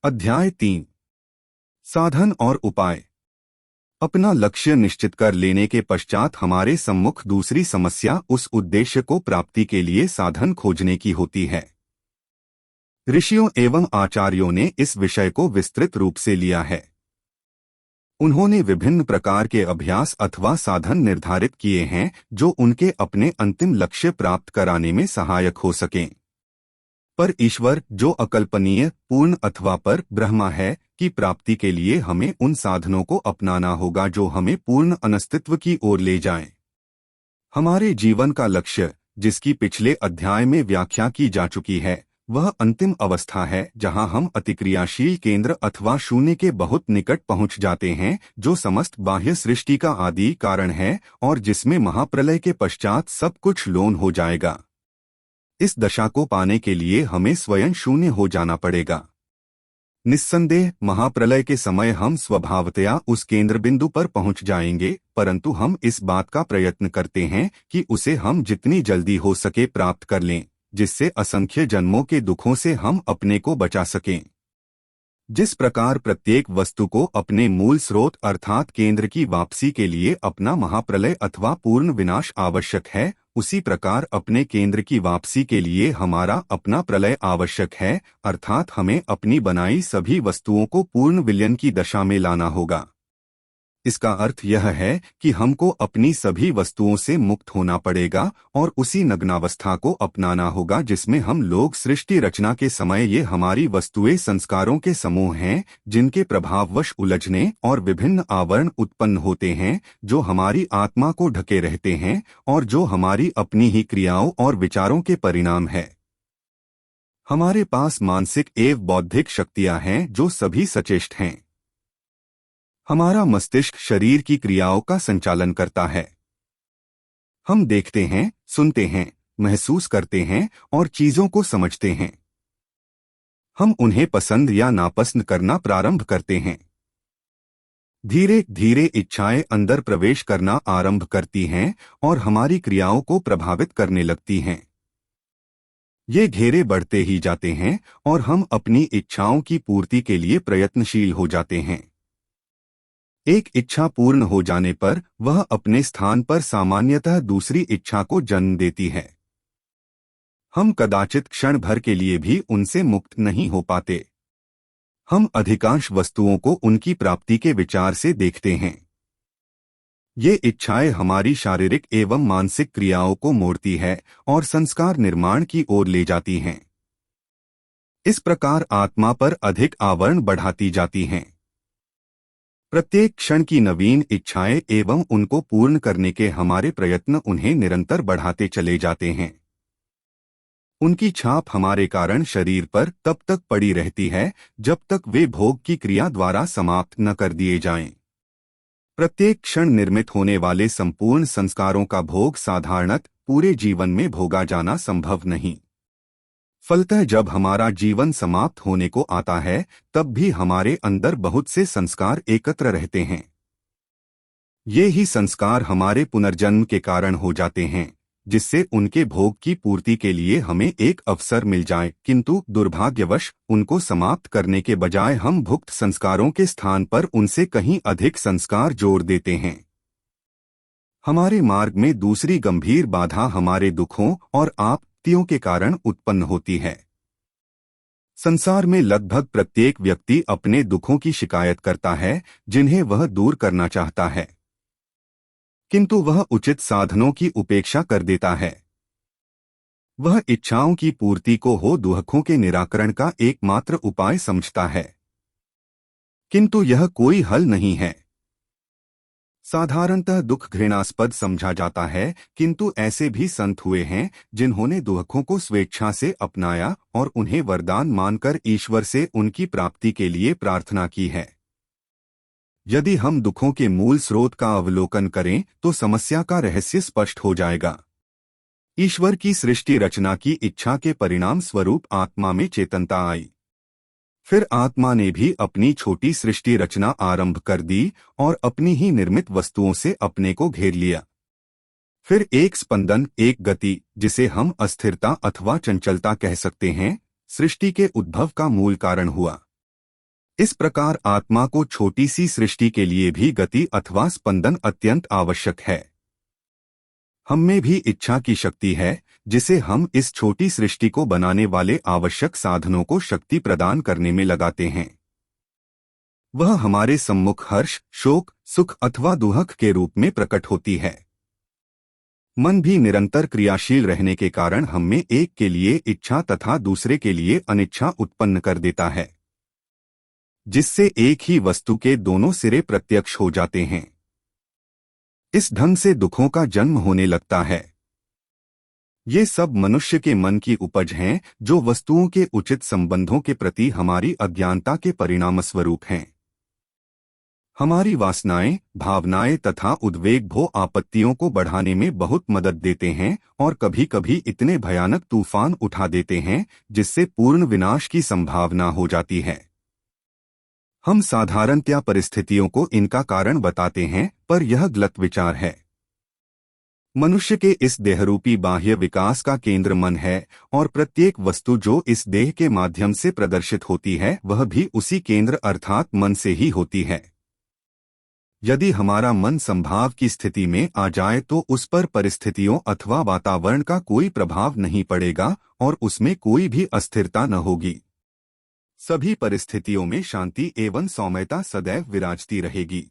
अध्याय 3। साधन और उपाय। अपना लक्ष्य निश्चित कर लेने के पश्चात हमारे सम्मुख दूसरी समस्या उस उद्देश्य को प्राप्ति के लिए साधन खोजने की होती है। ऋषियों एवं आचार्यों ने इस विषय को विस्तृत रूप से लिया है। उन्होंने विभिन्न प्रकार के अभ्यास अथवा साधन निर्धारित किए हैं जो उनके अपने अंतिम लक्ष्य प्राप्त कराने में सहायक हो सकें। पर ईश्वर जो अकल्पनीय, पूर्ण अथवा पर ब्रह्मा है की प्राप्ति के लिए हमें उन साधनों को अपनाना होगा जो हमें पूर्ण अस्तित्व की ओर ले जाएं। हमारे जीवन का लक्ष्य, जिसकी पिछले अध्याय में व्याख्या की जा चुकी है, वह अंतिम अवस्था है जहां हम अतिक्रियाशील केंद्र अथवा शून्य के बहुत निकट पहुंच जाते हैं, जो समस्त बाह्य सृष्टि का आदि कारण है और जिसमें महाप्रलय के पश्चात सब कुछ लोन हो जाएगा। इस दशा को पाने के लिए हमें स्वयं शून्य हो जाना पड़ेगा। निस्संदेह महाप्रलय के समय हम स्वभावतया उस केंद्र बिंदु पर पहुंच जाएंगे, परंतु हम इस बात का प्रयत्न करते हैं कि उसे हम जितनी जल्दी हो सके प्राप्त कर लें, जिससे असंख्य जन्मों के दुखों से हम अपने को बचा सकें। जिस प्रकार प्रत्येक वस्तु को अपने मूल स्रोत अर्थात केंद्र की वापसी के लिए अपना महाप्रलय अथवा पूर्ण विनाश आवश्यक है, उसी प्रकार अपने केंद्र की वापसी के लिए हमारा अपना प्रलय आवश्यक है, अर्थात हमें अपनी बनाई सभी वस्तुओं को पूर्ण विलयन की दशा में लाना होगा। इसका अर्थ यह है कि हमको अपनी सभी वस्तुओं से मुक्त होना पड़ेगा और उसी नग्नावस्था को अपनाना होगा जिसमें हम लोग सृष्टि रचना के समय ये हमारी वस्तुएं संस्कारों के समूह हैं, जिनके प्रभाववश उलझने और विभिन्न आवरण उत्पन्न होते हैं जो हमारी आत्मा को ढके रहते हैं और जो हमारी अपनी ही क्रियाओं और विचारों के परिणाम है। हमारे पास मानसिक एवं बौद्धिक शक्तियां हैं जो सभी सचेष्ट हैं। हमारा मस्तिष्क शरीर की क्रियाओं का संचालन करता है। हम देखते हैं, सुनते हैं, महसूस करते हैं और चीजों को समझते हैं। हम उन्हें पसंद या नापसंद करना प्रारंभ करते हैं। धीरे धीरे इच्छाएं अंदर प्रवेश करना आरंभ करती हैं और हमारी क्रियाओं को प्रभावित करने लगती हैं। ये घेरे बढ़ते ही जाते हैं और हम अपनी इच्छाओं की पूर्ति के लिए प्रयत्नशील हो जाते हैं। एक इच्छा पूर्ण हो जाने पर वह अपने स्थान पर सामान्यतः दूसरी इच्छा को जन्म देती है। हम कदाचित क्षण भर के लिए भी उनसे मुक्त नहीं हो पाते। हम अधिकांश वस्तुओं को उनकी प्राप्ति के विचार से देखते हैं। ये इच्छाएं हमारी शारीरिक एवं मानसिक क्रियाओं को मोड़ती है और संस्कार निर्माण की ओर ले जाती हैं। इस प्रकार आत्मा पर अधिक आवरण बढ़ाती जाती हैं। प्रत्येक क्षण की नवीन इच्छाएं एवं उनको पूर्ण करने के हमारे प्रयत्न उन्हें निरंतर बढ़ाते चले जाते हैं। उनकी छाप हमारे कारण शरीर पर तब तक पड़ी रहती है जब तक वे भोग की क्रिया द्वारा समाप्त न कर दिए जाएं। प्रत्येक क्षण निर्मित होने वाले संपूर्ण संस्कारों का भोग साधारणतः पूरे जीवन में भोगा जाना संभव नहीं। फलतः जब हमारा जीवन समाप्त होने को आता है तब भी हमारे अंदर बहुत से संस्कार एकत्र रहते हैं। ये ही संस्कार हमारे पुनर्जन्म के कारण हो जाते हैं, जिससे उनके भोग की पूर्ति के लिए हमें एक अवसर मिल जाए, किंतु दुर्भाग्यवश उनको समाप्त करने के बजाय हम भुक्त संस्कारों के स्थान पर उनसे कहीं अधिक संस्कार जोड़ देते हैं। हमारे मार्ग में दूसरी गंभीर बाधा हमारे दुखों और आपत्तियों के कारण उत्पन्न होती है। संसार में लगभग प्रत्येक व्यक्ति अपने दुखों की शिकायत करता है जिन्हें वह दूर करना चाहता है, किंतु वह उचित साधनों की उपेक्षा कर देता है। वह इच्छाओं की पूर्ति को हो दुखों के निराकरण का एकमात्र उपाय समझता है, किंतु यह कोई हल नहीं है। साधारणतः दुख घृणास्पद समझा जाता है, किंतु ऐसे भी संत हुए हैं जिन्होंने दुखों को स्वेच्छा से अपनाया और उन्हें वरदान मानकर ईश्वर से उनकी प्राप्ति के लिए प्रार्थना की है। यदि हम दुखों के मूल स्रोत का अवलोकन करें तो समस्या का रहस्य स्पष्ट हो जाएगा। ईश्वर की सृष्टि रचना की इच्छा के परिणाम स्वरूप आत्मा में चेतनता आई। फिर आत्मा ने भी अपनी छोटी सृष्टि रचना आरंभ कर दी और अपनी ही निर्मित वस्तुओं से अपने को घेर लिया। फिर एक स्पंदन, एक गति, जिसे हम अस्थिरता अथवा चंचलता कह सकते हैं, सृष्टि के उद्भव का मूल कारण हुआ। इस प्रकार आत्मा को छोटी सी सृष्टि के लिए भी गति अथवा स्पंदन अत्यंत आवश्यक है। हम में भी इच्छा की शक्ति है, जिसे हम इस छोटी सृष्टि को बनाने वाले आवश्यक साधनों को शक्ति प्रदान करने में लगाते हैं। वह हमारे सम्मुख हर्ष, शोक, सुख अथवा दुहक के रूप में प्रकट होती है। मन भी निरंतर क्रियाशील रहने के कारण हम में एक के लिए इच्छा तथा दूसरे के लिए अनिच्छा उत्पन्न कर देता है, जिससे एक ही वस्तु के दोनों सिरे प्रत्यक्ष हो जाते हैं। इस ढंग से दुखों का जन्म होने लगता है। ये सब मनुष्य के मन की उपज हैं, जो वस्तुओं के उचित संबंधों के प्रति हमारी अज्ञानता के परिणामस्वरूप हैं। हमारी वासनाएं, भावनाएं तथा उद्वेग भो आपत्तियों को बढ़ाने में बहुत मदद देते हैं और कभी कभी इतने भयानक तूफान उठा देते हैं जिससे पूर्ण विनाश की संभावना हो जाती है। हम साधारणतया परिस्थितियों को इनका कारण बताते हैं, पर यह गलत विचार है। मनुष्य के इस देहरूपी बाह्य विकास का केंद्र मन है और प्रत्येक वस्तु जो इस देह के माध्यम से प्रदर्शित होती है वह भी उसी केंद्र अर्थात मन से ही होती है। यदि हमारा मन संभाव की स्थिति में आ जाए तो उस पर परिस्थितियों अथवा वातावरण का कोई प्रभाव नहीं पड़ेगा और उसमें कोई भी अस्थिरता न होगी। सभी परिस्थितियों में शांति एवं सौम्यता सदैव विराजती रहेगी।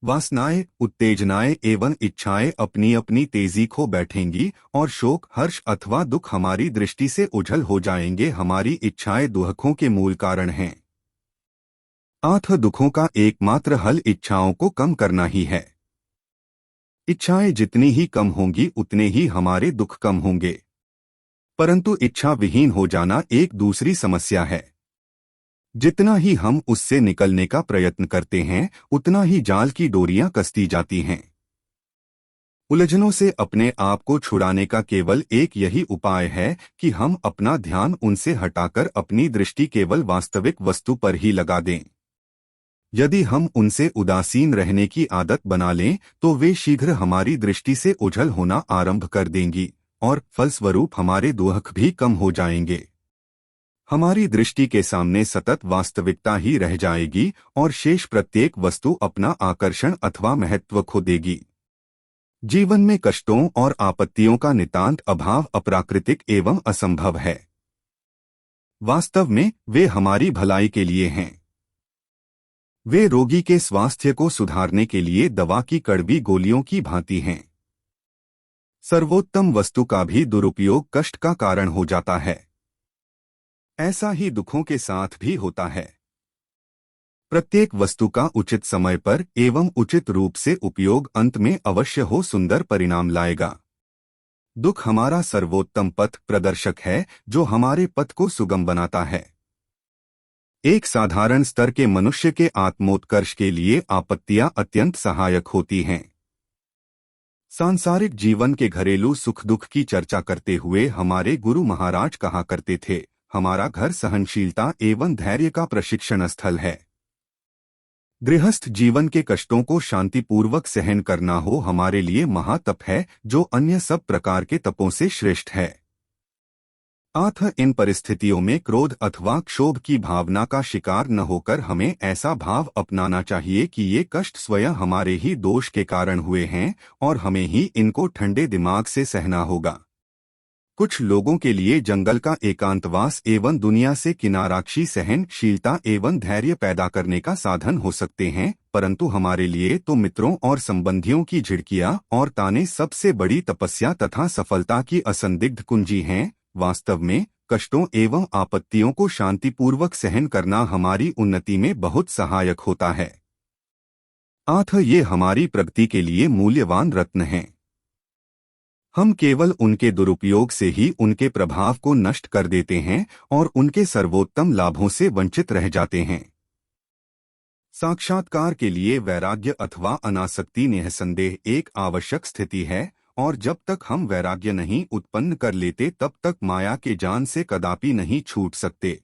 वासनाएं, उत्तेजनाएं एवं इच्छाएं अपनी अपनी तेजी खो बैठेंगी और शोक, हर्ष अथवा दुख हमारी दृष्टि से ओझल हो जाएंगे। हमारी इच्छाएं दुखों के मूल कारण हैं। दुखों का एकमात्र हल इच्छाओं को कम करना ही है। इच्छाएं जितनी ही कम होंगी उतने ही हमारे दुख कम होंगे। परंतु इच्छा विहीन हो जाना एक दूसरी समस्या है। जितना ही हम उससे निकलने का प्रयत्न करते हैं उतना ही जाल की डोरियां कसती जाती हैं। उलझनों से अपने आप को छुड़ाने का केवल एक यही उपाय है कि हम अपना ध्यान उनसे हटाकर अपनी दृष्टि केवल वास्तविक वस्तु पर ही लगा दें। यदि हम उनसे उदासीन रहने की आदत बना लें तो वे शीघ्र हमारी दृष्टि से ओझल होना आरंभ कर देंगी और फलस्वरूप हमारे दुख भी कम हो जाएंगे। हमारी दृष्टि के सामने सतत वास्तविकता ही रह जाएगी और शेष प्रत्येक वस्तु अपना आकर्षण अथवा महत्व खो देगी। जीवन में कष्टों और आपत्तियों का नितांत अभाव अप्राकृतिक एवं असंभव है। वास्तव में वे हमारी भलाई के लिए हैं। वे रोगी के स्वास्थ्य को सुधारने के लिए दवा की कड़वी गोलियों की भांति हैं। सर्वोत्तम वस्तु का भी दुरुपयोग कष्ट का कारण हो जाता है। ऐसा ही दुखों के साथ भी होता है। प्रत्येक वस्तु का उचित समय पर एवं उचित रूप से उपयोग अंत में अवश्य हो सुंदर परिणाम लाएगा। दुख हमारा सर्वोत्तम पथ प्रदर्शक है जो हमारे पथ को सुगम बनाता है। एक साधारण स्तर के मनुष्य के आत्मोत्कर्ष के लिए आपत्तियां अत्यंत सहायक होती हैं। सांसारिक जीवन के घरेलू सुख दुख की चर्चा करते हुए हमारे गुरु महाराज कहा करते थे, हमारा घर सहनशीलता एवं धैर्य का प्रशिक्षण स्थल है। गृहस्थ जीवन के कष्टों को शांतिपूर्वक सहन करना हो हमारे लिए महातप है जो अन्य सब प्रकार के तपों से श्रेष्ठ है। इन परिस्थितियों में क्रोध अथवा क्षोभ की भावना का शिकार न होकर हमें ऐसा भाव अपनाना चाहिए कि ये कष्ट स्वयं हमारे ही दोष के कारण हुए हैं और हमें ही इनको ठंडे दिमाग से सहना होगा। कुछ लोगों के लिए जंगल का एकांतवास एवं दुनिया से किनाराक्षी सहनशीलता एवं धैर्य पैदा करने का साधन हो सकते हैं, परंतु हमारे लिए तो मित्रों और संबंधियों की झिड़कियां और ताने सबसे बड़ी तपस्या तथा सफलता की असंदिग्ध कुंजी हैं। वास्तव में कष्टों एवं आपत्तियों को शांतिपूर्वक सहन करना हमारी उन्नति में बहुत सहायक होता है। ये हमारी प्रगति के लिए मूल्यवान रत्न हैं। हम केवल उनके दुरुपयोग से ही उनके प्रभाव को नष्ट कर देते हैं और उनके सर्वोत्तम लाभों से वंचित रह जाते हैं। साक्षात्कार के लिए वैराग्य अथवा अनासक्ति निःसंदेह एक आवश्यक स्थिति है और जब तक हम वैराग्य नहीं उत्पन्न कर लेते तब तक माया के जान से कदापि नहीं छूट सकते।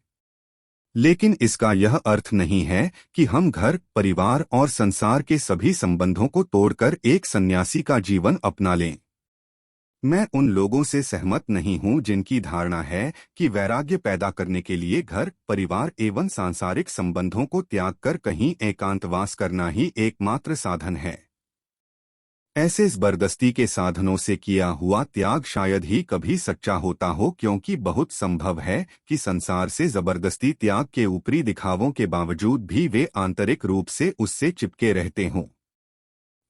लेकिन इसका यह अर्थ नहीं है कि हम घर, परिवार और संसार के सभी संबंधों को तोड़कर एक सन्यासी का जीवन अपना लें। मैं उन लोगों से सहमत नहीं हूं जिनकी धारणा है कि वैराग्य पैदा करने के लिए घर, परिवार एवं सांसारिक संबंधों को त्याग कर कहीं एकांतवास करना ही एकमात्र साधन है। ऐसे जबरदस्ती के साधनों से किया हुआ त्याग शायद ही कभी सच्चा होता हो, क्योंकि बहुत संभव है कि संसार से जबरदस्ती त्याग के ऊपरी दिखावों के बावजूद भी वे आंतरिक रूप से उससे चिपके रहते हों।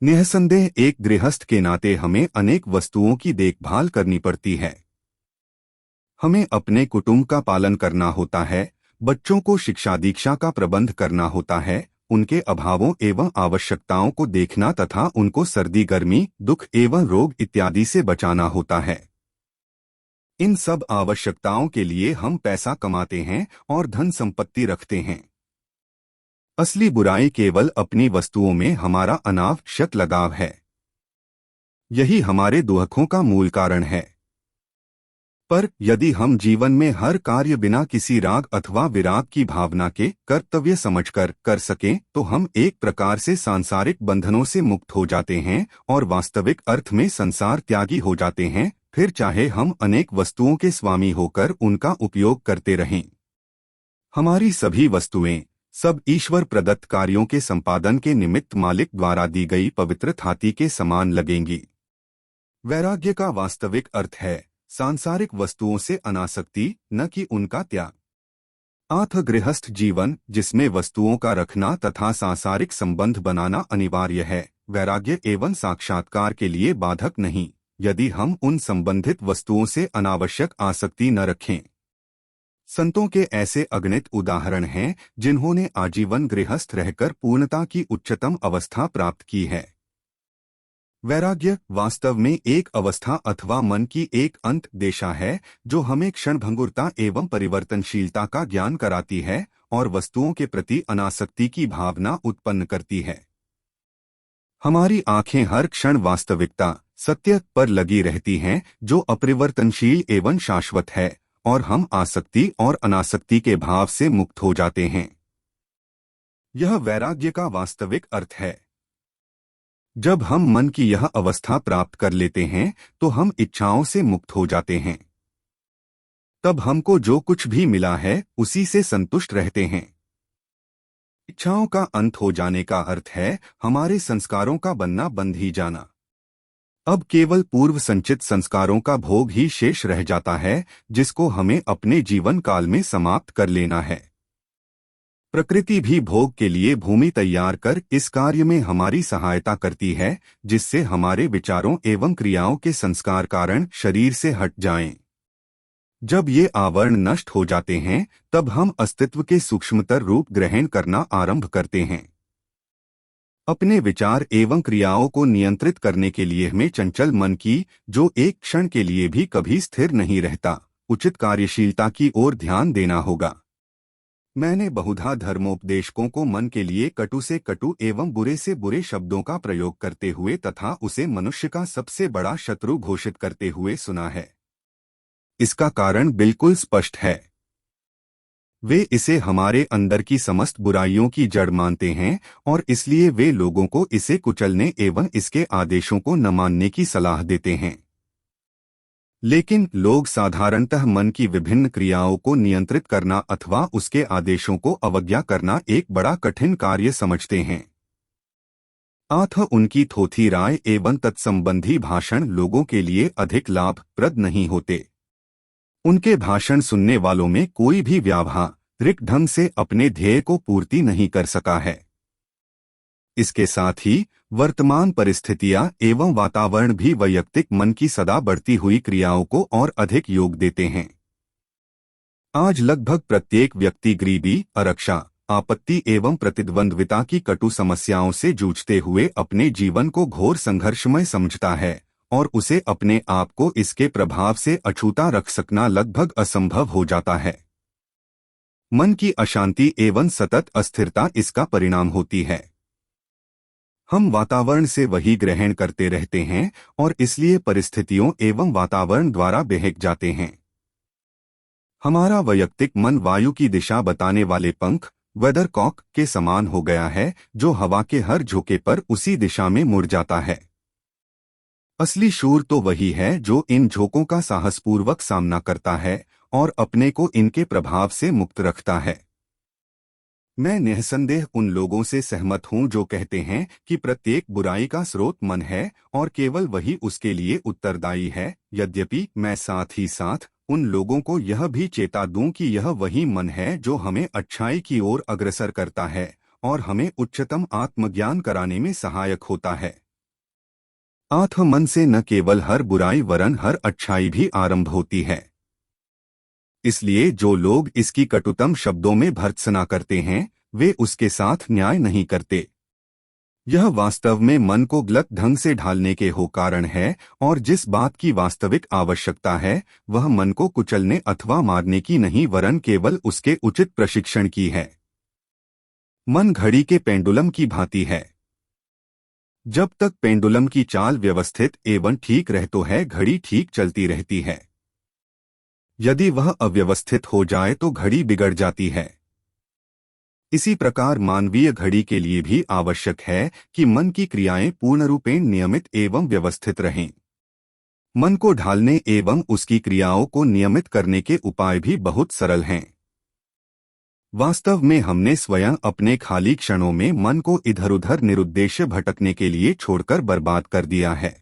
निःसंदेह एक गृहस्थ के नाते हमें अनेक वस्तुओं की देखभाल करनी पड़ती है। हमें अपने कुटुंब का पालन करना होता है, बच्चों को शिक्षा दीक्षा का प्रबंध करना होता है, उनके अभावों एवं आवश्यकताओं को देखना तथा उनको सर्दी गर्मी, दुख एवं रोग इत्यादि से बचाना होता है। इन सब आवश्यकताओं के लिए हम पैसा कमाते हैं और धन संपत्ति रखते हैं। असली बुराई केवल अपनी वस्तुओं में हमारा अनावश्यक लगाव है। यही हमारे दुखों का मूल कारण है। पर यदि हम जीवन में हर कार्य बिना किसी राग अथवा विराग की भावना के कर्तव्य समझकर कर सकें, तो हम एक प्रकार से सांसारिक बंधनों से मुक्त हो जाते हैं और वास्तविक अर्थ में संसार त्यागी हो जाते हैं, फिर चाहे हम अनेक वस्तुओं के स्वामी होकर उनका उपयोग करते रहें। हमारी सभी वस्तुएं, सब ईश्वर प्रदत्त कार्यों के संपादन के निमित्त मालिक द्वारा दी गई पवित्र थाती के समान लगेंगी। वैराग्य का वास्तविक अर्थ है सांसारिक वस्तुओं से अनासक्ति, न कि उनका त्याग। आत्म गृहस्थ जीवन, जिसमें वस्तुओं का रखना तथा सांसारिक संबंध बनाना अनिवार्य है, वैराग्य एवं साक्षात्कार के लिए बाधक नहीं, यदि हम उन संबंधित वस्तुओं से अनावश्यक आसक्ति न रखें। संतों के ऐसे अगणित उदाहरण हैं जिन्होंने आजीवन गृहस्थ रहकर पूर्णता की उच्चतम अवस्था प्राप्त की है। वैराग्य वास्तव में एक अवस्था अथवा मन की एक अंत दिशा है जो हमें क्षणभंगुरता एवं परिवर्तनशीलता का ज्ञान कराती है और वस्तुओं के प्रति अनासक्ति की भावना उत्पन्न करती है। हमारी आंखें हर क्षण वास्तविकता, सत्य पर लगी रहती हैं जो अपरिवर्तनशील एवं शाश्वत है, और हम आसक्ति और अनासक्ति के भाव से मुक्त हो जाते हैं। यह वैराग्य का वास्तविक अर्थ है। जब हम मन की यह अवस्था प्राप्त कर लेते हैं तो हम इच्छाओं से मुक्त हो जाते हैं। तब हमको जो कुछ भी मिला है उसी से संतुष्ट रहते हैं। इच्छाओं का अंत हो जाने का अर्थ है हमारे संस्कारों का बनना बंद ही जाना। अब केवल पूर्व संचित संस्कारों का भोग ही शेष रह जाता है, जिसको हमें अपने जीवन काल में समाप्त कर लेना है। प्रकृति भी भोग के लिए भूमि तैयार कर इस कार्य में हमारी सहायता करती है, जिससे हमारे विचारों एवं क्रियाओं के संस्कार कारण शरीर से हट जाएं। जब ये आवरण नष्ट हो जाते हैं, तब हम अस्तित्व के सूक्ष्मतर रूप ग्रहण करना आरंभ करते हैं। अपने विचार एवं क्रियाओं को नियंत्रित करने के लिए हमें चंचल मन की, जो एक क्षण के लिए भी कभी स्थिर नहीं रहता, उचित कार्यशीलता की ओर ध्यान देना होगा। मैंने बहुधा धर्मोपदेशकों को मन के लिए कटु से कटु एवं बुरे से बुरे शब्दों का प्रयोग करते हुए तथा उसे मनुष्य का सबसे बड़ा शत्रु घोषित करते हुए सुना है। इसका कारण बिल्कुल स्पष्ट है। वे इसे हमारे अंदर की समस्त बुराइयों की जड़ मानते हैं और इसलिए वे लोगों को इसे कुचलने एवं इसके आदेशों को न मानने की सलाह देते हैं। लेकिन लोग साधारणतः मन की विभिन्न क्रियाओं को नियंत्रित करना अथवा उसके आदेशों को अवज्ञा करना एक बड़ा कठिन कार्य समझते हैं। अतः उनकी थोथी राय एवं तत्संबंधी भाषण लोगों के लिए अधिक लाभप्रद नहीं होते। उनके भाषण सुनने वालों में कोई भी व्यावहारिक ढंग से अपने ध्येय को पूर्ति नहीं कर सका है। इसके साथ ही वर्तमान परिस्थितियां एवं वातावरण भी वैयक्तिक मन की सदा बढ़ती हुई क्रियाओं को और अधिक योग देते हैं। आज लगभग प्रत्येक व्यक्ति गरीबी, आरक्षा, आपत्ति एवं प्रतिद्वंद्विता की कटु समस्याओं से जूझते हुए अपने जीवन को घोर संघर्षमय समझता है और उसे अपने आप को इसके प्रभाव से अछूता रख सकना लगभग असंभव हो जाता है। मन की अशांति एवं सतत अस्थिरता इसका परिणाम होती है। हम वातावरण से वही ग्रहण करते रहते हैं और इसलिए परिस्थितियों एवं वातावरण द्वारा बहक जाते हैं। हमारा वैयक्तिक मन वायु की दिशा बताने वाले पंख, वेदरकॉक के समान हो गया है, जो हवा के हर झोंके पर उसी दिशा में मुड़ जाता है। असली शूर तो वही है जो इन झोंकों का साहसपूर्वक सामना करता है और अपने को इनके प्रभाव से मुक्त रखता है। मैं निःसंदेह उन लोगों से सहमत हूं जो कहते हैं कि प्रत्येक बुराई का स्रोत मन है और केवल वही उसके लिए उत्तरदायी है। यद्यपि मैं साथ ही साथ उन लोगों को यह भी चेता दूं कि यह वही मन है जो हमें अच्छाई की ओर अग्रसर करता है और हमें उच्चतम आत्मज्ञान कराने में सहायक होता है। आत्म मन से न केवल हर बुराई वरन हर अच्छाई भी आरंभ होती है। इसलिए जो लोग इसकी कटुतम शब्दों में भर्त्सना करते हैं वे उसके साथ न्याय नहीं करते। यह वास्तव में मन को गलत ढंग से ढालने के हो कारण है और जिस बात की वास्तविक आवश्यकता है वह मन को कुचलने अथवा मारने की नहीं वरन केवल उसके उचित प्रशिक्षण की है। मन घड़ी के पेंडुलम की भांति है। जब तक पेंडुलम की चाल व्यवस्थित एवं ठीक रहतो है घड़ी ठीक चलती रहती है। यदि वह अव्यवस्थित हो जाए तो घड़ी बिगड़ जाती है। इसी प्रकार मानवीय घड़ी के लिए भी आवश्यक है कि मन की क्रियाएं पूर्णरूपेण नियमित एवं व्यवस्थित रहें। मन को ढालने एवं उसकी क्रियाओं को नियमित करने के उपाय भी बहुत सरल हैं। वास्तव में हमने स्वयं अपने खाली क्षणों में मन को इधर-उधर निरुद्देश्य भटकने के लिए छोड़कर बर्बाद कर दिया है।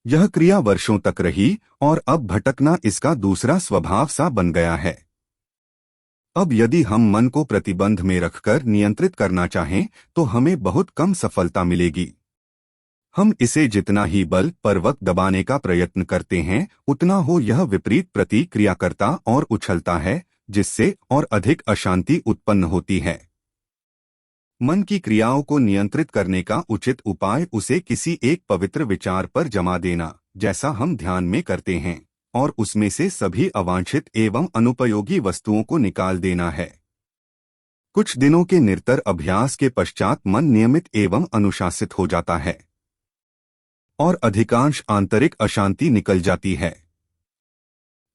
यह क्रिया वर्षों तक रही और अब भटकना इसका दूसरा स्वभाव सा बन गया है। अब यदि हम मन को प्रतिबंध में रखकर नियंत्रित करना चाहें तो हमें बहुत कम सफलता मिलेगी। हम इसे जितना ही बल पूर्वक दबाने का प्रयत्न करते हैं उतना हो यह विपरीत प्रतिक्रिया करता और उछलता है जिससे और अधिक अशांति उत्पन्न होती है। मन की क्रियाओं को नियंत्रित करने का उचित उपाय उसे किसी एक पवित्र विचार पर जमा देना जैसा हम ध्यान में करते हैं और उसमें से सभी अवांछित एवं अनुपयोगी वस्तुओं को निकाल देना है। कुछ दिनों के निरंतर अभ्यास के पश्चात मन नियमित एवं अनुशासित हो जाता है और अधिकांश आंतरिक अशांति निकल जाती है।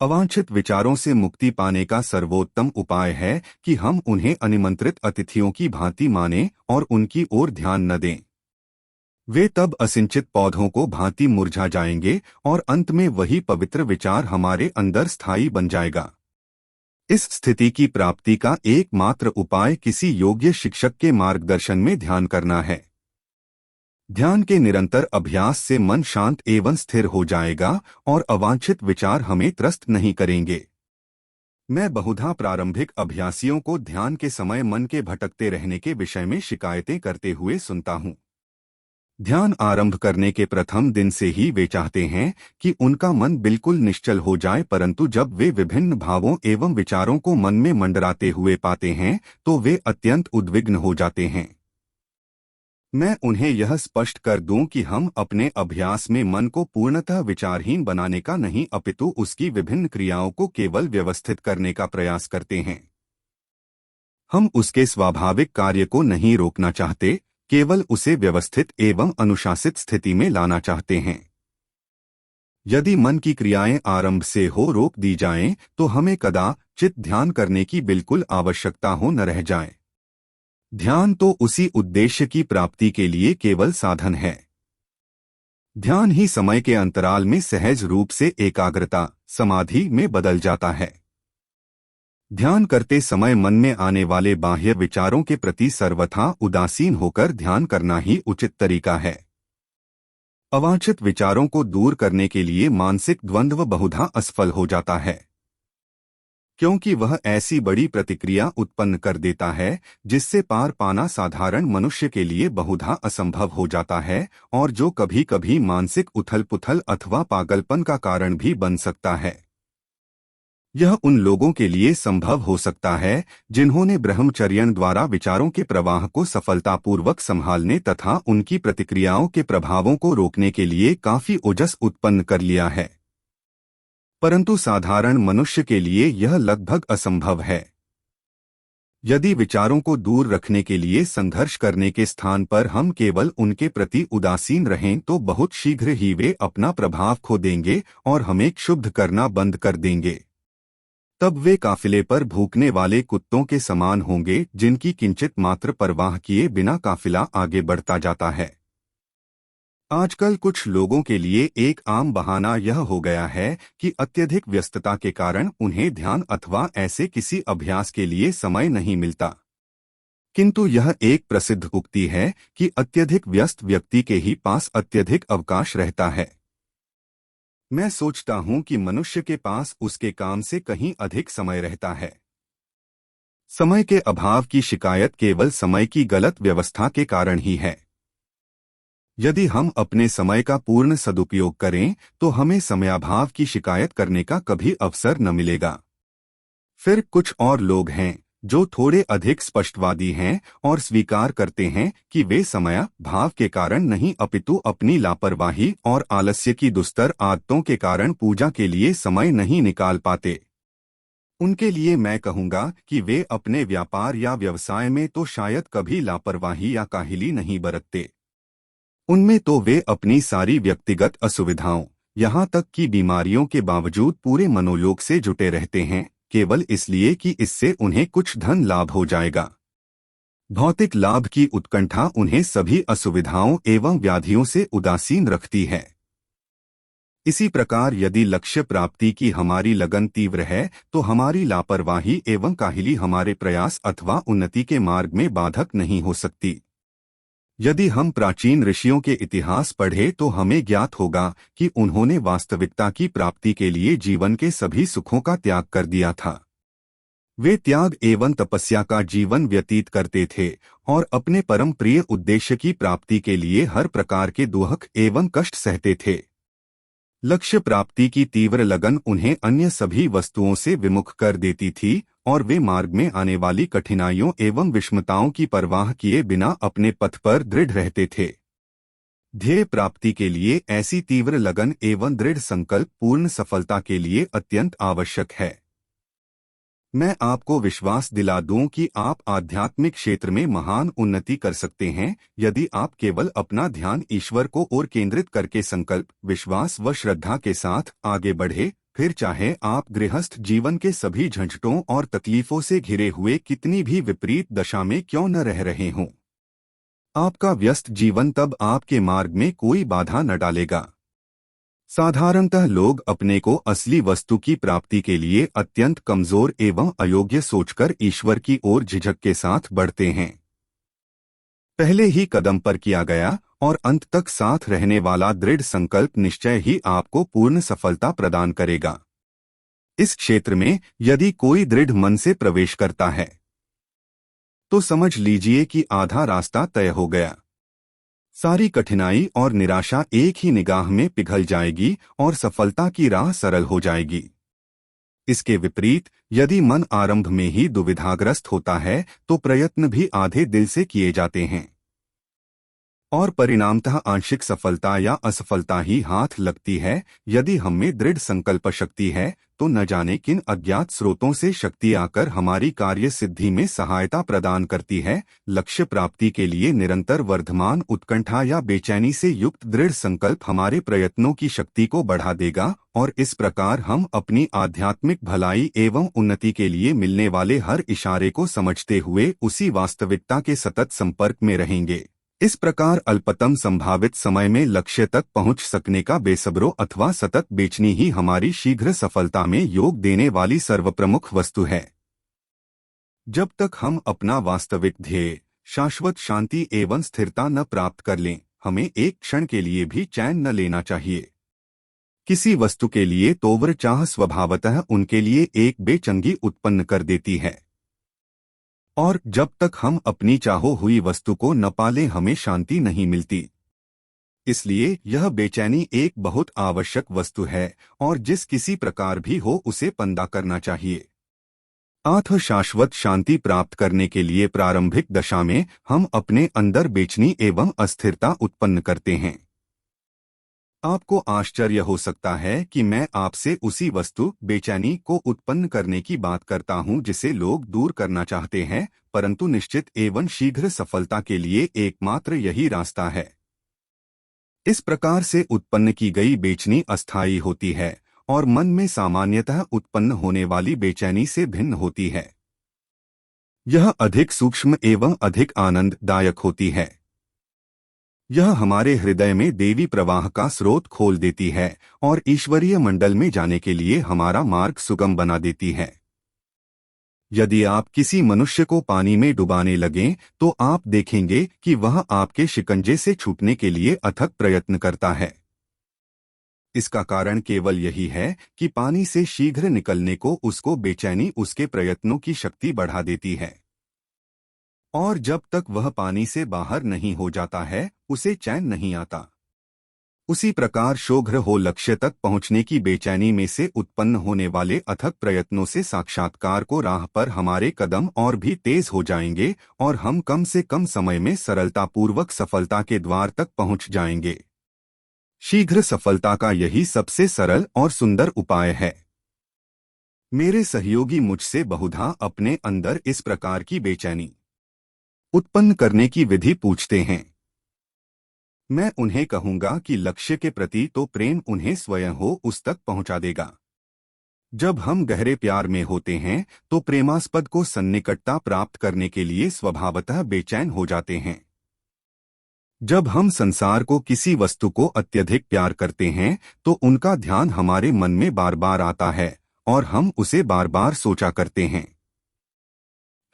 अवांछित विचारों से मुक्ति पाने का सर्वोत्तम उपाय है कि हम उन्हें अनिमंत्रित अतिथियों की भांति मानें और उनकी ओर ध्यान न दें। वे तब असिंचित पौधों को भांति मुरझा जाएंगे और अंत में वही पवित्र विचार हमारे अंदर स्थायी बन जाएगा। इस स्थिति की प्राप्ति का एकमात्र उपाय किसी योग्य शिक्षक के मार्गदर्शन में ध्यान करना है। ध्यान के निरंतर अभ्यास से मन शांत एवं स्थिर हो जाएगा और अवांछित विचार हमें त्रस्त नहीं करेंगे। मैं बहुधा प्रारंभिक अभ्यासियों को ध्यान के समय मन के भटकते रहने के विषय में शिकायतें करते हुए सुनता हूँ। ध्यान आरंभ करने के प्रथम दिन से ही वे चाहते हैं कि उनका मन बिल्कुल निश्चल हो जाए, परंतु जब वे विभिन्न भावों एवं विचारों को मन में मंडराते हुए पाते हैं तो वे अत्यंत उद्विग्न हो जाते हैं। मैं उन्हें यह स्पष्ट कर दूं कि हम अपने अभ्यास में मन को पूर्णतः विचारहीन बनाने का नहीं अपितु उसकी विभिन्न क्रियाओं को केवल व्यवस्थित करने का प्रयास करते हैं। हम उसके स्वाभाविक कार्य को नहीं रोकना चाहते, केवल उसे व्यवस्थित एवं अनुशासित स्थिति में लाना चाहते हैं। यदि मन की क्रियाएं आरंभ से हो रोक दी जाएं, तो हमें कदाचित ध्यान करने की बिल्कुल आवश्यकता हो न रह जाए। ध्यान तो उसी उद्देश्य की प्राप्ति के लिए केवल साधन है। ध्यान ही समय के अंतराल में सहज रूप से एकाग्रता समाधि में बदल जाता है। ध्यान करते समय मन में आने वाले बाह्य विचारों के प्रति सर्वथा उदासीन होकर ध्यान करना ही उचित तरीका है। अवांछित विचारों को दूर करने के लिए मानसिक द्वंद्व बहुधा असफल हो जाता है, क्योंकि वह ऐसी बड़ी प्रतिक्रिया उत्पन्न कर देता है जिससे पार पाना साधारण मनुष्य के लिए बहुधा असंभव हो जाता है और जो कभी कभी मानसिक उथल-पुथल अथवा पागलपन का कारण भी बन सकता है। यह उन लोगों के लिए संभव हो सकता है जिन्होंने ब्रह्मचर्य द्वारा विचारों के प्रवाह को सफलतापूर्वक संभालने तथा उनकी प्रतिक्रियाओं के प्रभावों को रोकने के लिए काफी ओजस उत्पन्न कर लिया है, परंतु साधारण मनुष्य के लिए यह लगभग असंभव है। यदि विचारों को दूर रखने के लिए संघर्ष करने के स्थान पर हम केवल उनके प्रति उदासीन रहें तो बहुत शीघ्र ही वे अपना प्रभाव खो देंगे और हमें क्षुब्ध करना बंद कर देंगे। तब वे काफिले पर भूखने वाले कुत्तों के समान होंगे जिनकी किंचित मात्र परवाह किए बिना काफिला आगे बढ़ता जाता है। आजकल कुछ लोगों के लिए एक आम बहाना यह हो गया है कि अत्यधिक व्यस्तता के कारण उन्हें ध्यान अथवा ऐसे किसी अभ्यास के लिए समय नहीं मिलता। किंतु यह एक प्रसिद्ध उक्ति है कि अत्यधिक व्यस्त व्यक्ति के ही पास अत्यधिक अवकाश रहता है। मैं सोचता हूं कि मनुष्य के पास उसके काम से कहीं अधिक समय रहता है। समय के अभाव की शिकायत केवल समय की गलत व्यवस्था के कारण ही है। यदि हम अपने समय का पूर्ण सदुपयोग करें तो हमें समयाभाव की शिकायत करने का कभी अवसर न मिलेगा। फिर कुछ और लोग हैं जो थोड़े अधिक स्पष्टवादी हैं और स्वीकार करते हैं कि वे समय भाव के कारण नहीं अपितु अपनी लापरवाही और आलस्य की दुस्तर आदतों के कारण पूजा के लिए समय नहीं निकाल पाते। उनके लिए मैं कहूंगा कि वे अपने व्यापार या व्यवसाय में तो शायद कभी लापरवाही या काहिली नहीं बरतते। उनमें तो वे अपनी सारी व्यक्तिगत असुविधाओं यहाँ तक कि बीमारियों के बावजूद पूरे मनोयोग से जुटे रहते हैं, केवल इसलिए कि इससे उन्हें कुछ धन लाभ हो जाएगा। भौतिक लाभ की उत्कंठा उन्हें सभी असुविधाओं एवं व्याधियों से उदासीन रखती है। इसी प्रकार यदि लक्ष्य प्राप्ति की हमारी लगन तीव्र है तो हमारी लापरवाही एवं काहिली हमारे प्रयास अथवा उन्नति के मार्ग में बाधक नहीं हो सकती। यदि हम प्राचीन ऋषियों के इतिहास पढ़े तो हमें ज्ञात होगा कि उन्होंने वास्तविकता की प्राप्ति के लिए जीवन के सभी सुखों का त्याग कर दिया था। वे त्याग एवं तपस्या का जीवन व्यतीत करते थे और अपने परम प्रिय उद्देश्य की प्राप्ति के लिए हर प्रकार के दुख एवं कष्ट सहते थे। लक्ष्य प्राप्ति की तीव्र लगन उन्हें अन्य सभी वस्तुओं से विमुख कर देती थी और वे मार्ग में आने वाली कठिनाइयों एवं विषमताओं की परवाह किए बिना अपने पथ पर दृढ़ रहते थे। ध्येय प्राप्ति के लिए ऐसी तीव्र लगन एवं दृढ़ संकल्प पूर्ण सफलता के लिए अत्यंत आवश्यक है। मैं आपको विश्वास दिला दूं कि आप आध्यात्मिक क्षेत्र में महान उन्नति कर सकते हैं यदि आप केवल अपना ध्यान ईश्वर को ओर केंद्रित करके संकल्प, विश्वास व श्रद्धा के साथ आगे बढ़े, फिर चाहे आप गृहस्थ जीवन के सभी झंझटों और तकलीफों से घिरे हुए कितनी भी विपरीत दशा में क्यों न रह रहे हों। आपका व्यस्त जीवन तब आपके मार्ग में कोई बाधा न डालेगा। साधारणतः लोग अपने को असली वस्तु की प्राप्ति के लिए अत्यंत कमजोर एवं अयोग्य सोचकर ईश्वर की ओर झिझक के साथ बढ़ते हैं। पहले ही कदम पर किया गया और अंत तक साथ रहने वाला दृढ़ संकल्प निश्चय ही आपको पूर्ण सफलता प्रदान करेगा। इस क्षेत्र में यदि कोई दृढ़ मन से प्रवेश करता है तो समझ लीजिए कि आधा रास्ता तय हो गया। सारी कठिनाई और निराशा एक ही निगाह में पिघल जाएगी और सफलता की राह सरल हो जाएगी। इसके विपरीत यदि मन आरंभ में ही दुविधाग्रस्त होता है तो प्रयत्न भी आधे दिल से किए जाते हैं और परिणामतः आंशिक सफलता या असफलता ही हाथ लगती है। यदि हम में दृढ़ संकल्प शक्ति है तो न जाने किन अज्ञात स्रोतों से शक्ति आकर हमारी कार्य सिद्धि में सहायता प्रदान करती है। लक्ष्य प्राप्ति के लिए निरंतर वर्धमान उत्कंठा या बेचैनी से युक्त दृढ़ संकल्प हमारे प्रयत्नों की शक्ति को बढ़ा देगा और इस प्रकार हम अपनी आध्यात्मिक भलाई एवं उन्नति के लिए मिलने वाले हर इशारे को समझते हुए उसी वास्तविकता के सतत संपर्क में रहेंगे। इस प्रकार अल्पतम संभावित समय में लक्ष्य तक पहुंच सकने का बेसब्रो अथवा सतत बेचनी ही हमारी शीघ्र सफलता में योग देने वाली सर्वप्रमुख वस्तु है। जब तक हम अपना वास्तविक ध्येय, शाश्वत शांति एवं स्थिरता न प्राप्त कर लें, हमें एक क्षण के लिए भी चैन न लेना चाहिए। किसी वस्तु के लिए तोवर चाह स्वभावतः उनके लिए एक बेचंगी उत्पन्न कर देती है और जब तक हम अपनी चाहो हुई वस्तु को न पालें हमें शांति नहीं मिलती। इसलिए यह बेचैनी एक बहुत आवश्यक वस्तु है और जिस किसी प्रकार भी हो उसे पंदा करना चाहिए। आत्म शाश्वत शांति प्राप्त करने के लिए प्रारंभिक दशा में हम अपने अंदर बेचैनी एवं अस्थिरता उत्पन्न करते हैं। आपको आश्चर्य हो सकता है कि मैं आपसे उसी वस्तु बेचैनी को उत्पन्न करने की बात करता हूं जिसे लोग दूर करना चाहते हैं, परंतु निश्चित एवं शीघ्र सफलता के लिए एकमात्र यही रास्ता है। इस प्रकार से उत्पन्न की गई बेचैनी अस्थायी होती है और मन में सामान्यतः उत्पन्न होने वाली बेचैनी से भिन्न होती है। यह अधिक सूक्ष्म एवं अधिक आनंददायक होती है। यह हमारे हृदय में देवी प्रवाह का स्रोत खोल देती है और ईश्वरीय मंडल में जाने के लिए हमारा मार्ग सुगम बना देती है। यदि आप किसी मनुष्य को पानी में डुबाने लगें तो आप देखेंगे कि वह आपके शिकंजे से छूटने के लिए अथक प्रयत्न करता है। इसका कारण केवल यही है कि पानी से शीघ्र निकलने को उसको बेचैनी उसके प्रयत्नों की शक्ति बढ़ा देती है, और जब तक वह पानी से बाहर नहीं हो जाता है उसे चैन नहीं आता। उसी प्रकार शीघ्र हो लक्ष्य तक पहुंचने की बेचैनी में से उत्पन्न होने वाले अथक प्रयत्नों से साक्षात्कार को राह पर हमारे कदम और भी तेज हो जाएंगे और हम कम से कम समय में सरलतापूर्वक सफलता के द्वार तक पहुंच जाएंगे। शीघ्र सफलता का यही सबसे सरल और सुंदर उपाय है। मेरे सहयोगी मुझसे बहुधा अपने अंदर इस प्रकार की बेचैनी उत्पन्न करने की विधि पूछते हैं। मैं उन्हें कहूंगा कि लक्ष्य के प्रति तो प्रेम उन्हें स्वयं हो उस तक पहुंचा देगा। जब हम गहरे प्यार में होते हैं तो प्रेमास्पद को सन्निकटता प्राप्त करने के लिए स्वभावतः बेचैन हो जाते हैं। जब हम संसार को किसी वस्तु को अत्यधिक प्यार करते हैं तो उनका ध्यान हमारे मन में बार बार आता है और हम उसे बार बार सोचा करते हैं।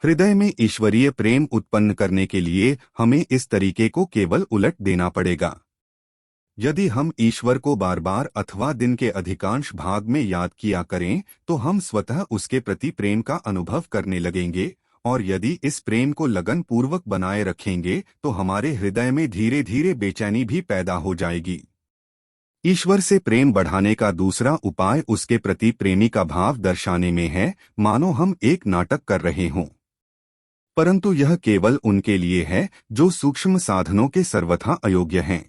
हृदय में ईश्वरीय प्रेम उत्पन्न करने के लिए हमें इस तरीके को केवल उलट देना पड़ेगा। यदि हम ईश्वर को बार बार अथवा दिन के अधिकांश भाग में याद किया करें तो हम स्वतः उसके प्रति प्रेम का अनुभव करने लगेंगे, और यदि इस प्रेम को लगन पूर्वक बनाए रखेंगे तो हमारे हृदय में धीरे धीरे बेचैनी भी पैदा हो जाएगी। ईश्वर से प्रेम बढ़ाने का दूसरा उपाय उसके प्रति प्रेमी का भाव दर्शाने में है, मानो हम एक नाटक कर रहे हों। परंतु यह केवल उनके लिए है जो सूक्ष्म साधनों के सर्वथा अयोग्य हैं।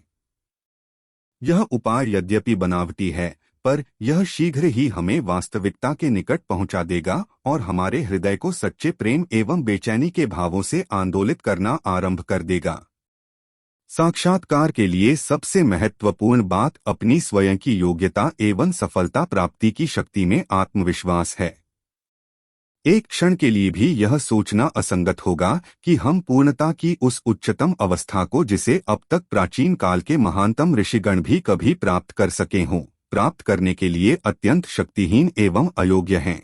यह उपाय यद्यपि बनावटी है, पर यह शीघ्र ही हमें वास्तविकता के निकट पहुंचा देगा और हमारे हृदय को सच्चे प्रेम एवं बेचैनी के भावों से आंदोलित करना आरंभ कर देगा। साक्षात्कार के लिए सबसे महत्वपूर्ण बात अपनी स्वयं की योग्यता एवं सफलता प्राप्ति की शक्ति में आत्मविश्वास है। एक क्षण के लिए भी यह सोचना असंगत होगा कि हम पूर्णता की उस उच्चतम अवस्था को जिसे अब तक प्राचीन काल के महानतम ऋषिगण भी कभी प्राप्त कर सके हों, प्राप्त करने के लिए अत्यंत शक्तिहीन एवं अयोग्य हैं।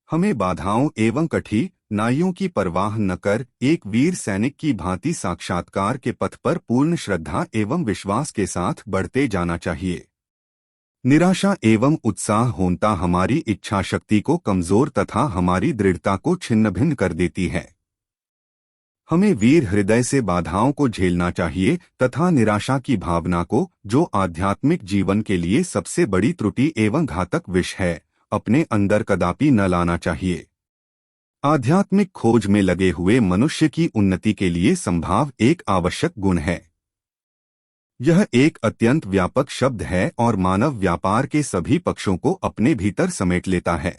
हमें बाधाओं एवं कठिनाइयों की परवाह न कर एक वीर सैनिक की भांति साक्षात्कार के पथ पर पूर्ण श्रद्धा एवं विश्वास के साथ बढ़ते जाना चाहिए। निराशा एवं उत्साहहीनता हमारी इच्छा शक्ति को कमजोर तथा हमारी दृढ़ता को छिन्न भिन्न कर देती है। हमें वीर हृदय से बाधाओं को झेलना चाहिए तथा निराशा की भावना को, जो आध्यात्मिक जीवन के लिए सबसे बड़ी त्रुटि एवं घातक विष है, अपने अंदर कदापि न लाना चाहिए। आध्यात्मिक खोज में लगे हुए मनुष्य की उन्नति के लिए संभाव एक आवश्यक गुण है। यह एक अत्यंत व्यापक शब्द है और मानव व्यापार के सभी पक्षों को अपने भीतर समेट लेता है।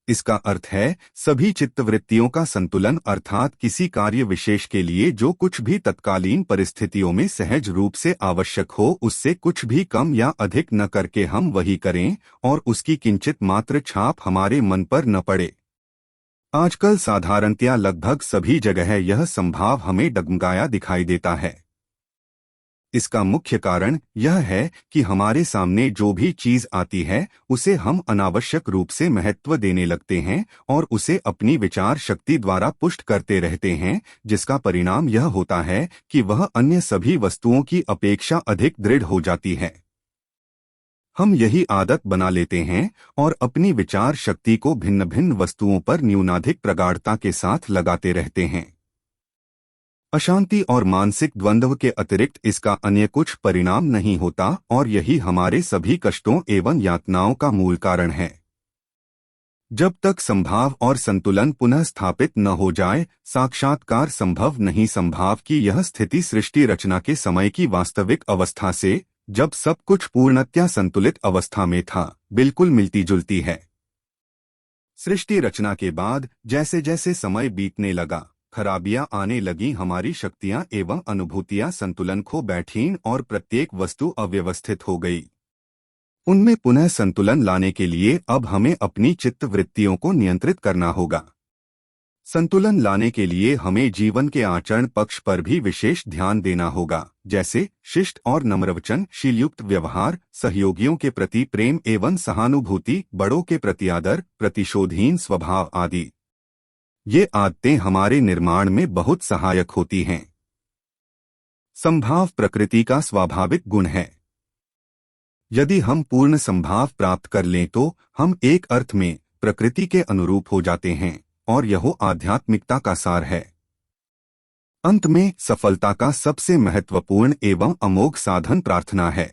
इसका अर्थ है सभी चित्तवृत्तियों का संतुलन, अर्थात किसी कार्य विशेष के लिए जो कुछ भी तत्कालीन परिस्थितियों में सहज रूप से आवश्यक हो उससे कुछ भी कम या अधिक न करके हम वही करें और उसकी किंचित मात्र छाप हमारे मन पर न पड़े। आजकल साधारणतया लगभग सभी जगह यह संभाव हमें डगमगाया दिखाई देता है। इसका मुख्य कारण यह है कि हमारे सामने जो भी चीज आती है उसे हम अनावश्यक रूप से महत्व देने लगते हैं और उसे अपनी विचार शक्ति द्वारा पुष्ट करते रहते हैं, जिसका परिणाम यह होता है कि वह अन्य सभी वस्तुओं की अपेक्षा अधिक दृढ़ हो जाती है। हम यही आदत बना लेते हैं और अपनी विचार शक्ति को भिन्न भिन्न वस्तुओं पर न्यूनाधिक प्रगाढ़ता के साथ लगाते रहते हैं। अशांति और मानसिक द्वंद्व के अतिरिक्त इसका अन्य कुछ परिणाम नहीं होता और यही हमारे सभी कष्टों एवं यातनाओं का मूल कारण है। जब तक संभाव और संतुलन पुनः स्थापित न हो जाए, साक्षात्कार संभव नहीं। संभाव की यह स्थिति सृष्टि रचना के समय की वास्तविक अवस्था से, जब सब कुछ पूर्णतया संतुलित अवस्था में था, बिल्कुल मिलती जुलती है। सृष्टि रचना के बाद जैसे जैसे समय बीतने लगा, खराबियां आने लगी, हमारी शक्तियां एवं अनुभूतियां संतुलन खो बैठीं और प्रत्येक वस्तु अव्यवस्थित हो गई। उनमें पुनः संतुलन लाने के लिए अब हमें अपनी चित्त वृत्तियों को नियंत्रित करना होगा। संतुलन लाने के लिए हमें जीवन के आचरण पक्ष पर भी विशेष ध्यान देना होगा, जैसे शिष्ट और नम्रवचनशीलयुक्त व्यवहार, सहयोगियों के प्रति प्रेम एवं सहानुभूति, बड़ों के प्रति आदर, प्रतिशोधहीन स्वभाव आदि। ये आदतें हमारे निर्माण में बहुत सहायक होती हैं। संभाव प्रकृति का स्वाभाविक गुण है। यदि हम पूर्ण संभाव प्राप्त कर लें तो हम एक अर्थ में प्रकृति के अनुरूप हो जाते हैं, और यह आध्यात्मिकता का सार है। अंत में सफलता का सबसे महत्वपूर्ण एवं अमोघ साधन प्रार्थना है।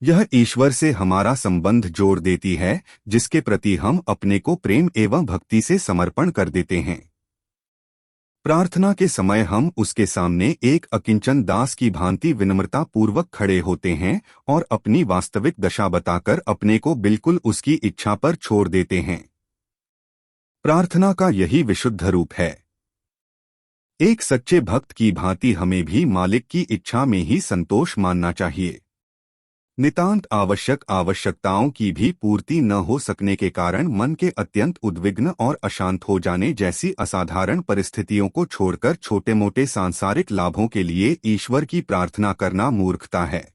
यह ईश्वर से हमारा संबंध जोड़ देती है, जिसके प्रति हम अपने को प्रेम एवं भक्ति से समर्पण कर देते हैं। प्रार्थना के समय हम उसके सामने एक अकिंचन दास की भांति विनम्रता पूर्वक खड़े होते हैं और अपनी वास्तविक दशा बताकर अपने को बिल्कुल उसकी इच्छा पर छोड़ देते हैं। प्रार्थना का यही विशुद्ध रूप है। एक सच्चे भक्त की भांति हमें भी मालिक की इच्छा में ही संतोष मानना चाहिए। नितांत आवश्यकताओं की भी पूर्ति न हो सकने के कारण मन के अत्यंत उद्विग्न और अशांत हो जाने जैसी असाधारण परिस्थितियों को छोड़कर छोटे मोटे सांसारिक लाभों के लिए ईश्वर की प्रार्थना करना मूर्खता है।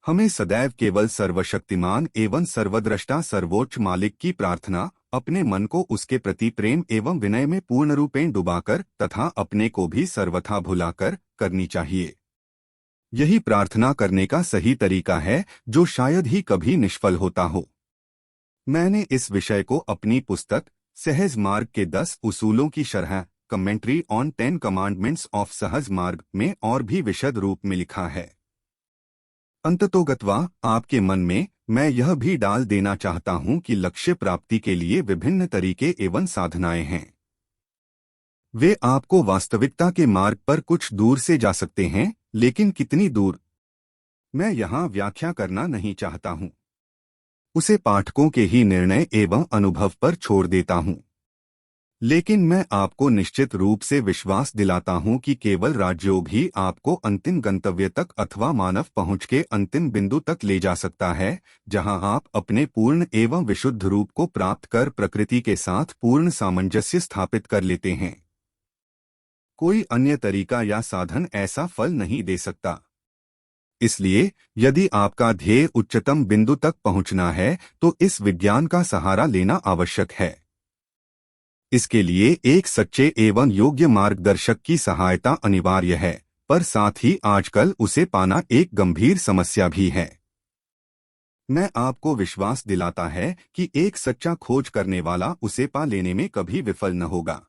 हमें सदैव केवल सर्वशक्तिमान एवं सर्वद्रष्टा सर्वोच्च मालिक की प्रार्थना अपने मन को उसके प्रति प्रेम एवं विनय में पूर्ण रूपेण डुबाकर तथा अपने को भी सर्वथा भुलाकर करनी चाहिए। यही प्रार्थना करने का सही तरीका है, जो शायद ही कभी निष्फल होता हो। मैंने इस विषय को अपनी पुस्तक सहज मार्ग के 10 उसूलों की शरह कमेंट्री ऑन 10 कमांडमेंट्स ऑफ सहज मार्ग में और भी विशद रूप में लिखा है। अंततोगत्वा आपके मन में मैं यह भी डाल देना चाहता हूं कि लक्ष्य प्राप्ति के लिए विभिन्न तरीके एवं साधनाएं हैं। वे आपको वास्तविकता के मार्ग पर कुछ दूर से जा सकते हैं, लेकिन कितनी दूर, मैं यहाँ व्याख्या करना नहीं चाहता हूँ। उसे पाठकों के ही निर्णय एवं अनुभव पर छोड़ देता हूँ। लेकिन मैं आपको निश्चित रूप से विश्वास दिलाता हूँ कि केवल राजयोग ही आपको अंतिम गंतव्य तक अथवा मानव पहुँच के अंतिम बिंदु तक ले जा सकता है, जहाँ आप अपने पूर्ण एवं विशुद्ध रूप को प्राप्त कर प्रकृति के साथ पूर्ण सामंजस्य स्थापित कर लेते हैं। कोई अन्य तरीका या साधन ऐसा फल नहीं दे सकता। इसलिए यदि आपका ध्येय उच्चतम बिंदु तक पहुंचना है तो इस विज्ञान का सहारा लेना आवश्यक है। इसके लिए एक सच्चे एवं योग्य मार्गदर्शक की सहायता अनिवार्य है, पर साथ ही आजकल उसे पाना एक गंभीर समस्या भी है। मैं आपको विश्वास दिलाता है कि एक सच्चा खोज करने वाला उसे पा लेने में कभी विफल न होगा।